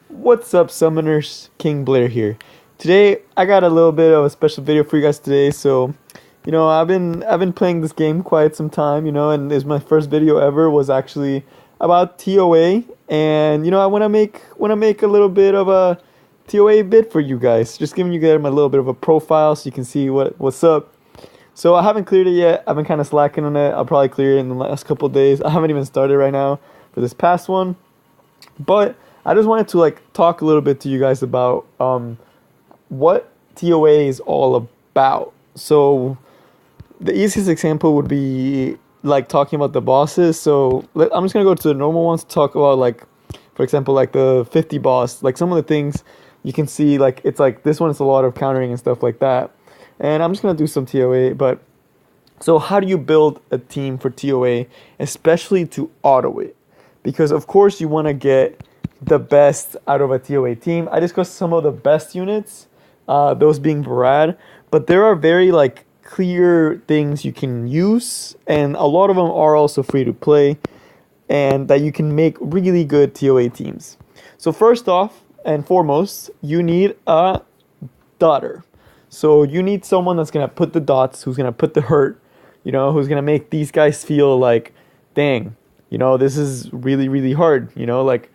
What's up, summoners? King Blair here. Today I got a little bit of a special video for you guys today. So, I've been playing this game quite some time, and this my first video ever was actually about TOA, and I want to make a little bit of a TOA bit for you guys. Just giving you guys a little bit of a profile so you can see what's up. So I haven't cleared it yet. I've been kind of slacking on it. I'll probably clear it in the last couple of days. I haven't even started right now for this past one. But I just wanted to talk a little bit to you guys about what TOA is all about. So the easiest example would be like talking about the bosses. So I'm just gonna go to the normal ones to talk about for example, like the 50 boss. Like some of the things you can see, like it's like this one is a lot of countering and stuff like that. And I'm just gonna do some TOA, but so how do you build a team for TOA, especially to auto it? Because of course you want to get the best out of a TOA team. I discussed some of the best units, those being Brad, but there are very clear things you can use, and a lot of them are also free to play, and that you can make really good TOA teams. So first off and foremost, you need a dotter. So you need someone that's gonna put the dots, who's gonna put the hurt, who's gonna make these guys feel like, dang, this is really, really hard. Like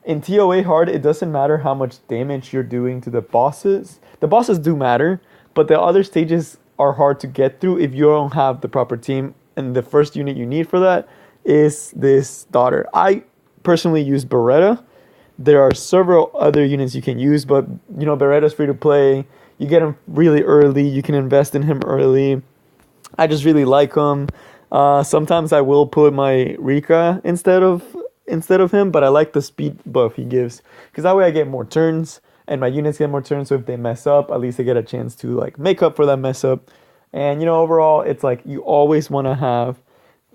in TOA hard, it doesn't matter how much damage you're doing to the bosses. The bosses do matter, but the other stages are hard to get through if you don't have the proper team. And the first unit you need for that is this daughter. I personally use Beretta. There are several other units you can use, but Beretta's free to play. You get him really early. You can invest in him early. I just really like him. Sometimes I will put my Rika instead of him, but I like the speed buff he gives because that way I get more turns and my units get more turns. So if they mess up, at least they get a chance to make up for that mess up. And overall, it's like you always want to have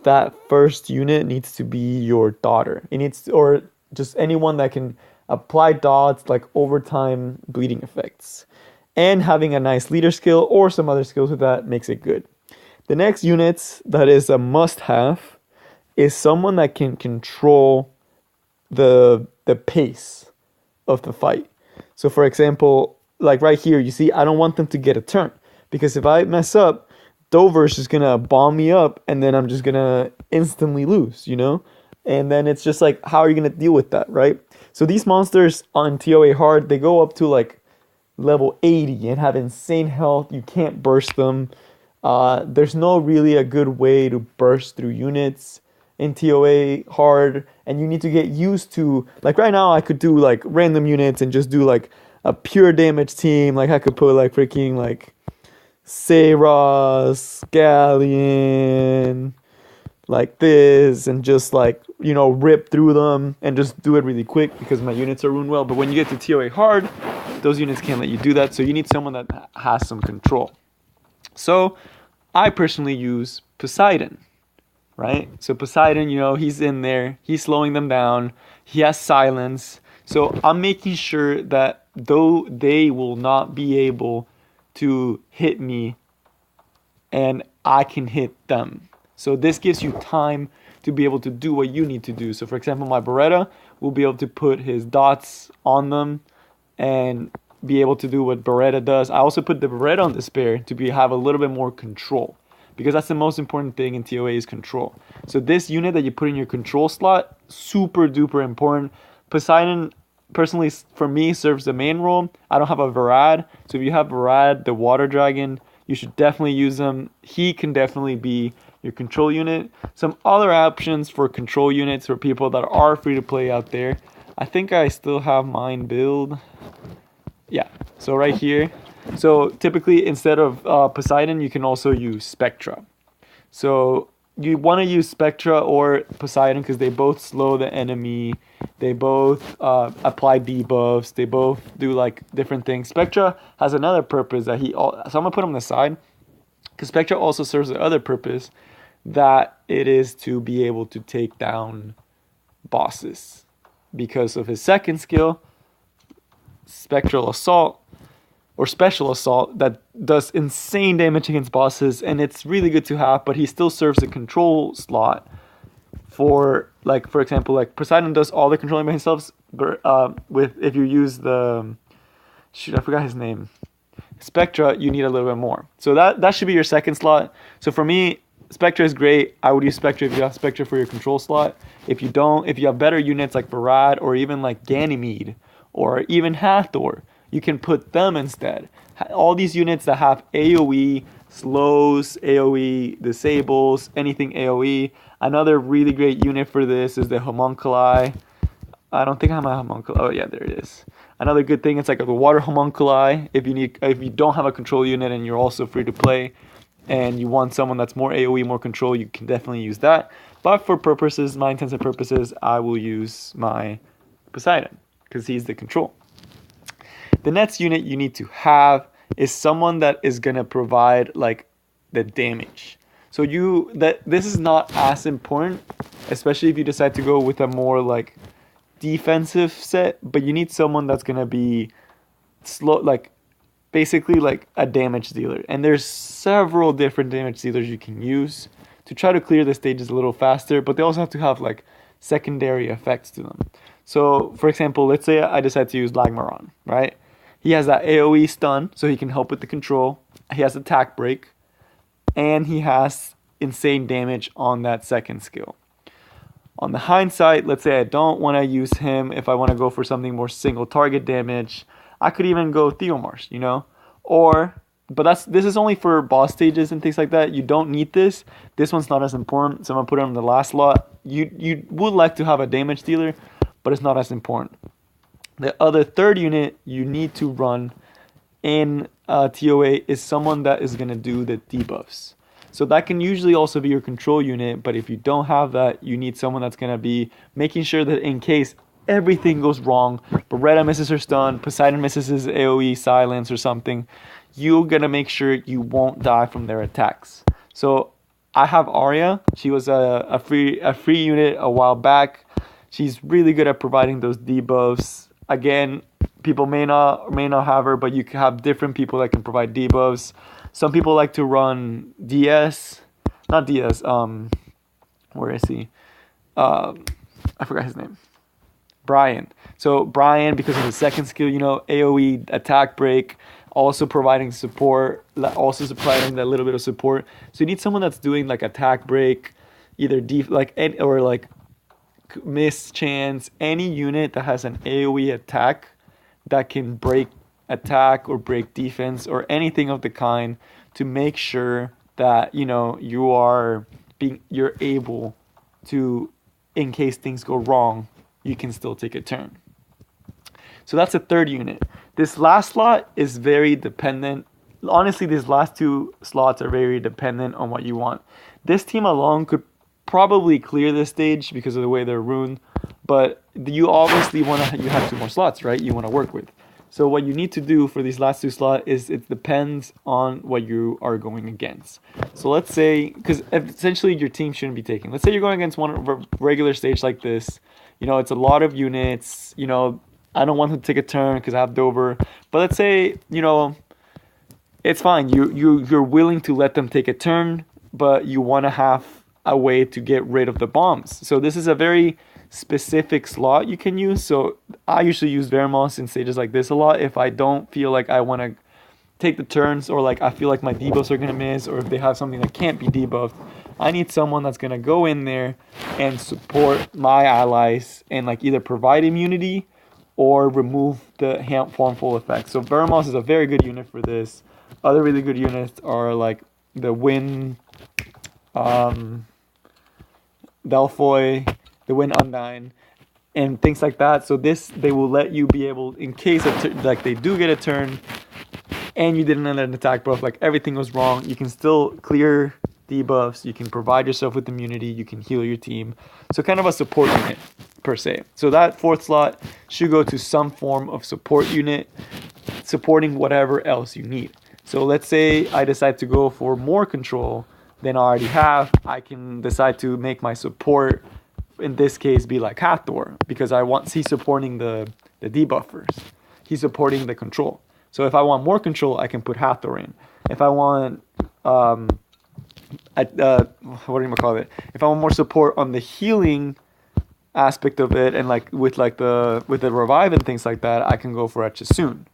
that first unit needs to be your daughter. It needs to, or just anyone that can apply dots like overtime bleeding effects, and having a nice leader skill or some other skills with that makes it good. The next unit that is a must-have is someone that can control the pace of the fight. So for example, like right here, you see I don't want them to get a turn, because if I mess up, Dover's just gonna bomb me up and then I'm just gonna instantly lose, And then it's just like, how are you gonna deal with that, right? So these monsters on TOA hard, they go up to level 80 and have insane health. You can't burst them. There's no really a good way to burst through units in TOA hard, and you need to get used to, right now I could do random units and just do a pure damage team. I could put freaking Sayros, Galleon, like this, and just rip through them and just do it really quick because my units are ruined well. But when you get to TOA hard, those units can't let you do that, so you need someone that has some control. So I personally use Poseidon, right? So Poseidon, he's in there, he's slowing them down, he has silence, so I'm making sure that though they will not be able to hit me and I can hit them. So this gives you time to be able to do what you need to do. So for example, my Beretta will be able to put his dots on them and be able to do what Beretta does. I also put the Beretta on the spare to have a little bit more control, because that's the most important thing in TOA is control. So this unit that you put in your control slot, super duper important. Poseidon, personally, for me, serves the main role. I don't have a Varad, so if you have Varad, the water dragon, you should definitely use him. He can definitely be your control unit. Some other options for control units for people that are free to play out there. I think I still have mine build. Yeah, so right here. So typically instead of Poseidon, you can also use Spectra. So you want to use Spectra or Poseidon because they both slow the enemy. They both apply debuffs. They both do different things. Spectra has another purpose so I'm going to put them on the side, because Spectra also serves the other purpose, that it is to be able to take down bosses. Because of his second skill, Spectral Assault, or Special Assault, that does insane damage against bosses, and it's really good to have, but he still serves a control slot for example, like Poseidon does all the controlling by himself. With if you use the shoot, I forgot his name. Spectra, you need a little bit more. So that should be your second slot. So for me, Spectra is great. I would use Spectra if you have Spectra for your control slot. If you don't, if you have better units like Varad or even like Ganymede or even Hathor, you can put them instead. All these units that have AoE, slows, AoE, disables, anything AoE. Another really great unit for this is the Homunculi. I don't think I have a homunculi. Oh yeah, there it is. Another good thing, it's like the water homunculi. If you don't have a control unit and you're also free to play, and you want someone that's more AOE, more control, you can definitely use that. But for purposes, my intents and purposes, I will use my Poseidon because he's the control. The next unit you need to have is someone that is gonna provide like the damage. So this is not as important, especially if you decide to go with a more like defensive set, but you need someone that's gonna be slow, like basically like a damage dealer. And there's several different damage dealers you can use to try to clear the stages a little faster, but they also have to have like secondary effects to them. So for example, let's say I decide to use Lagmaron, right? He has that AoE stun, so he can help with the control. He has attack break, and he has insane damage on that second skill. On the hindsight, let's say I don't want to use him. If I want to go for something more single target damage, I could even go Theomars, you know? But this is only for boss stages and things like that. You don't need this. This one's not as important, so I'm going to put it on the last slot. You would like to have a damage dealer, but it's not as important. The other third unit you need to run in TOA is someone that is going to do the debuffs. So that can usually also be your control unit, but if you don't have that, you need someone that's going to be making sure that in case everything goes wrong, Beretta misses her stun, Poseidon misses his AoE silence or something, you're going to make sure you won't die from their attacks. So I have Arya. She was a free unit a while back. She's really good at providing those debuffs. Again, people may not have her, but you can have different people that can provide debuffs. Some people like to run where is he? I forgot his name. Brian. So Brian, because of his second skill, AoE attack break, also providing support, also providing that little bit of support. So you need someone that's doing like attack break, either miss chance, any unit that has an AoE attack that can break attack or break defense or anything of the kind, to make sure that you're able to, in case things go wrong, you can still take a turn. So that's a third unit. This last slot is very dependent. Honestly, these last two slots are very dependent on what you want. This team alone could probably clear this stage because of the way they're ruined, but you obviously you have two more slots, right? You want to work with. So what you need to do for these last two slots is it depends on what you are going against. So let's say, because essentially your team shouldn't be taking. Let's say you're going against one regular stage like this. It's a lot of units. I don't want to take a turn because I have Dover. But let's say, it's fine. You're willing to let them take a turn, but you want to have a way to get rid of the bombs. So this is a very specific slot you can use. So I usually use Vermos in stages like this a lot if I don't feel like I want to take the turns, or like I feel like my debuffs are going to miss, or if they have something that can't be debuffed. I need someone that's going to go in there and support my allies and like either provide immunity or remove the harmful effects. So Vermos is a very good unit for this. Other really good units are like the Wind Delphoy, the Wind Undyne, and things like that. So they will let you be able, in case they do get a turn and you didn't let an attack buff, like everything was wrong, you can still clear debuffs, you can provide yourself with immunity, you can heal your team. So kind of a support unit per se. So that fourth slot should go to some form of support unit, supporting whatever else you need. So let's say I decide to go for more control than I already have. I can decide to make my support, in this case, be like Hathor, because he's supporting the debuffers. He's supporting the control. So if I want more control, I can put Hathor in. If I want what do you call it? If I want more support on the healing aspect of it, and like with the revive and things like that, I can go for a Chisun,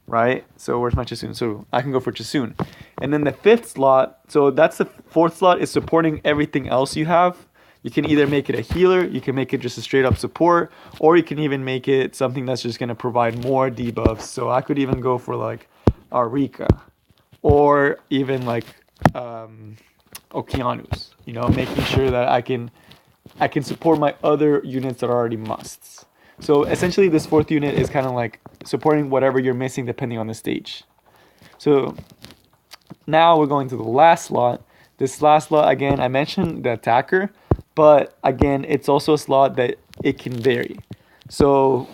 right? So where's my Chisun? So I can go for Chisun. And then the fifth slot, so that's the fourth slot, is supporting everything else you have. You can either make it a healer, you can make it just a straight up support, or you can even make it something that's just going to provide more debuffs. So I could even go for like Arika, or even like Okeanos, making sure that I can support my other units that are already musts. So essentially this fourth unit is kind of like supporting whatever you're missing depending on the stage. So now we're going to the last slot. This last slot, again, I mentioned the attacker, but again, it's also a slot that it can vary. So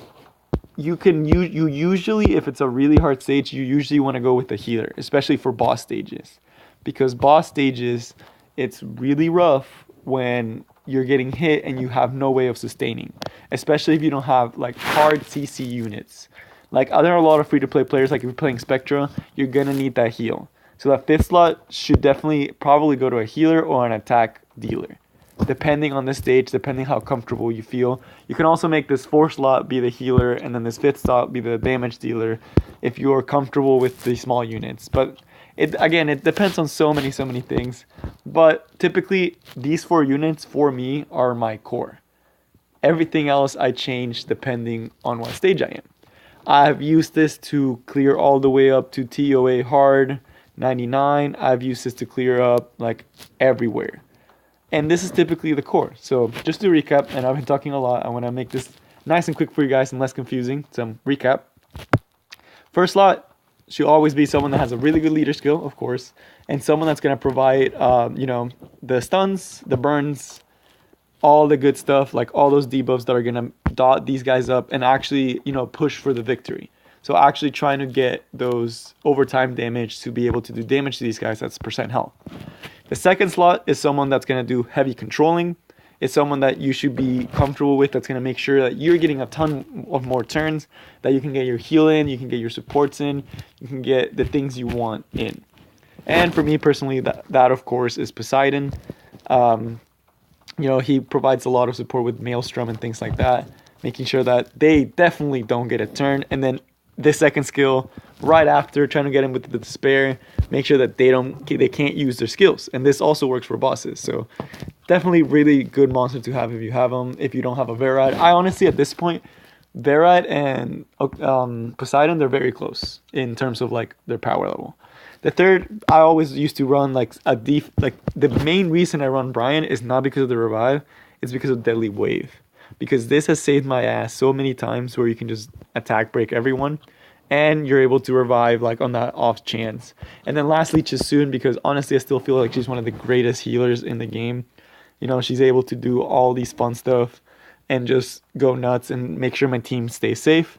you usually, if it's a really hard stage, you usually want to go with the healer, especially for boss stages. Because boss stages, it's really rough when you're getting hit and you have no way of sustaining, especially if you don't have like hard CC units. Like there are a lot of free-to-play players, like if you're playing Spectra, you're gonna need that heal. So that fifth slot should definitely probably go to a healer or an attack dealer, depending on the stage, depending how comfortable you feel. You can also make this fourth slot be the healer, and then this fifth slot be the damage dealer if you are comfortable with the small units. But it depends on so many things. But typically, these 4 units for me are my core. Everything else I change depending on what stage I am. I've used this to clear all the way up to TOA hard 99. I've used this to clear up like everywhere. And this is typically the core. So just to recap, and I've been talking a lot, I want to make this nice and quick for you guys and less confusing. Some recap. First slot should always be someone that has a really good leader skill, of course, and someone that's going to provide, the stuns, the burns, all the good stuff, like all those debuffs that are going to dot these guys up and actually, push for the victory. So actually trying to get those overtime damage to be able to do damage to these guys that's percent health. The second slot is someone that's going to do heavy controlling. It's someone that you should be comfortable with, that's going to make sure that you're getting a ton of more turns, that you can get your heal in, you can get your supports in, you can get the things you want in. And for me personally, that of course is Poseidon. He provides a lot of support with Maelstrom and things like that, making sure that they definitely don't get a turn. And then the second skill right after, trying to get him with the despair, make sure that they can't use their skills. And this also works for bosses. So definitely really good monster to have if you have them. If you don't have a Veride, I honestly at this point, Veride and Poseidon, they're very close in terms of like their power level. The third, I always used to run like the main reason I run Brian is not because of the revive, it's because of Deadly Wave. Because this has saved my ass so many times where you can just attack break everyone and you're able to revive like on that off chance. And then lastly, Chisun, because honestly I still feel like she's one of the greatest healers in the game. She's able to do all these fun stuff and just go nuts and make sure my team stays safe.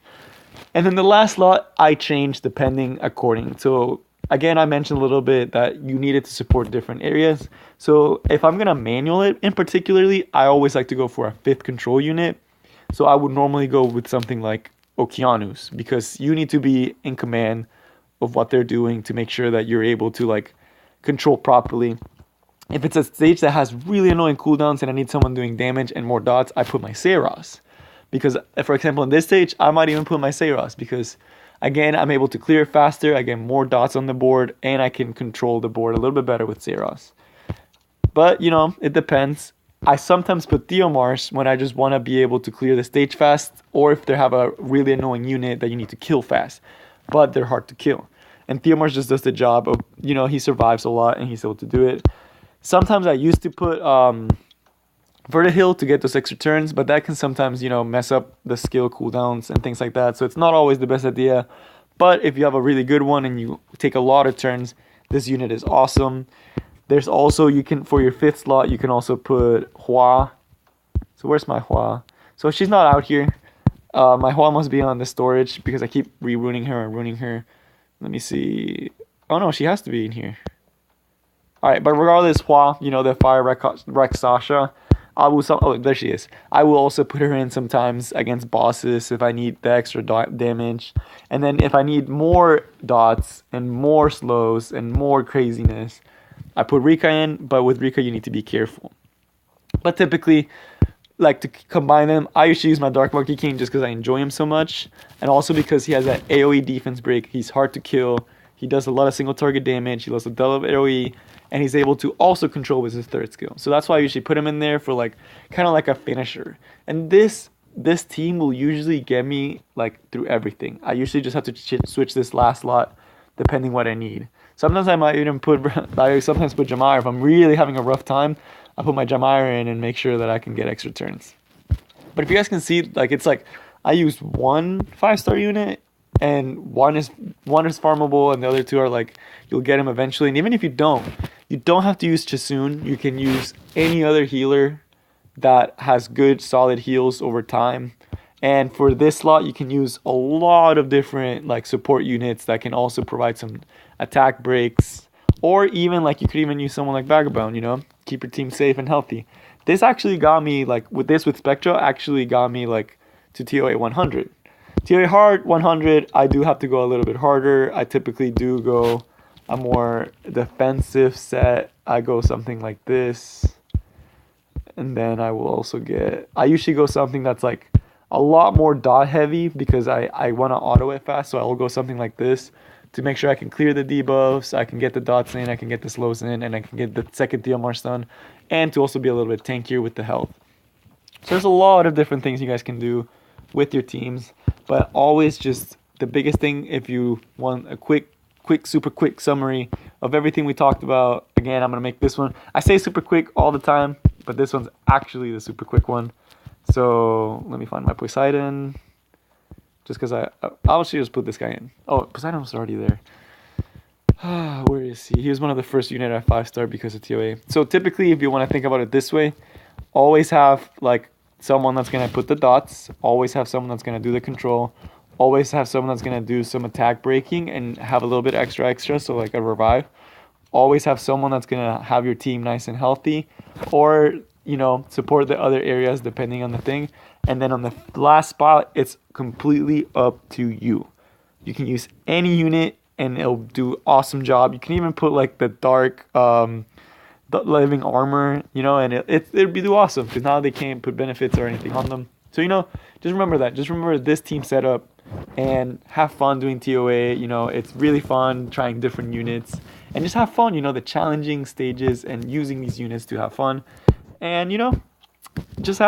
And then the last slot I changed depending according. So again, I mentioned a little bit that you needed to support different areas. So if I'm going to manual it, in particularly, I always like to go for a 5th control unit. So I would normally go with something like Okeanos, because you need to be in command of what they're doing to make sure that you're able to like control properly. If it's a stage that has really annoying cooldowns and I need someone doing damage and more dots, I put my Seiros. Because, for example, in this stage, I might even put my Seiros because, again, I'm able to clear faster, I get more dots on the board, and I can control the board a little bit better with Seiros. But, it depends. I sometimes put Theomars when I just want to be able to clear the stage fast, or if they have a really annoying unit that you need to kill fast, but they're hard to kill. And Theomars just does the job of, he survives a lot and he's able to do it. Sometimes I used to put Vertihil to get those extra turns, but that can sometimes, mess up the skill cooldowns and things like that. So it's not always the best idea. But if you have a really good one and you take a lot of turns, this unit is awesome. There's also, for your 5th slot, you can also put Hua. So where's my Hua? So she's not out here. My Hua must be on the storage because I keep ruining her and ruining her. Let me see. Oh no, she has to be in here. Alright, but regardless, Hua, the Fire Rakshasa, there she is. I will also put her in sometimes against bosses if I need the extra damage. And then if I need more dots and more slows and more craziness, I put Rika in, but with Rika you need to be careful. But typically, like to combine them, I usually use my Dark Monkey King just because I enjoy him so much, and also because he has that AoE defense break. He's hard to kill. He does a lot of single target damage. He does a double AoE, and he's able to also control with his third skill. So that's why I usually put him in there for like kind of like a finisher. And this team will usually get me like through everything. I usually just have to switch this last lot depending what I need. Sometimes I might even I sometimes put Jamire if I'm really having a rough time. I put my Jamire in and make sure that I can get extra turns. But if you guys can see, like it's like I used one 5-star unit, and one is farmable, and the other two are like you'll get him eventually. And even if you don't have to use Chasun. You can use any other healer that has good solid heals over time. And for this slot, you can use a lot of different like support units that can also provide some attack breaks, or even like you could even use someone like Vagabond, you know, keep your team safe and healthy. This actually got me like with Spectra actually got me like to TOA 100. TOA hard 100, I do have to go a little bit harder. I typically do go a more defensive set. I go something like this. And then I will also I usually go something that's like a lot more dot heavy because I want to auto it fast. So I will go something like this to make sure I can clear the debuffs, I can get the dots in, I can get the slows in, and I can get the second Theomar stun, and to also be a little bit tankier with the health. So there's a lot of different things you guys can do with your teams, but always just the biggest thing, if you want a super quick summary of everything we talked about. Again, I'm going to make this one. I say super quick all the time, but this one's actually the super quick one. So let me find my Poseidon. Just because I'll just put this guy in. Oh, Poseidon was already there. Where is he? He was one of the first unit at 5-star because of TOA. So typically, if you want to think about it this way, always have like someone that's going to put the dots. Always have someone that's going to do the control. Always have someone that's going to do some attack breaking and have a little bit extra, so like a revive. Always have someone that's going to have your team nice and healthy, or, you know, support the other areas depending on the thing. And then on the last spot, it's completely up to you. You can use any unit and it'll do awesome job. You can even put like the dark the living armor, you know, and it'd be awesome because now they can't put benefits or anything on them. So, you know, just remember that. Just remember this team setup and have fun doing TOA. You know, it's really fun trying different units and just have fun, you know, the challenging stages and using these units to have fun. And, you know, just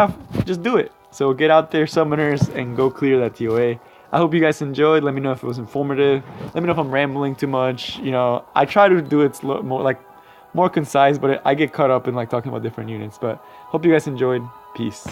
do it. So get out there, summoners, and go clear that TOA. I hope you guys enjoyed. Let me know if it was informative. Let me know if I'm rambling too much. You know, I try to do it more concise, but I get caught up in like talking about different units. But hope you guys enjoyed. Peace.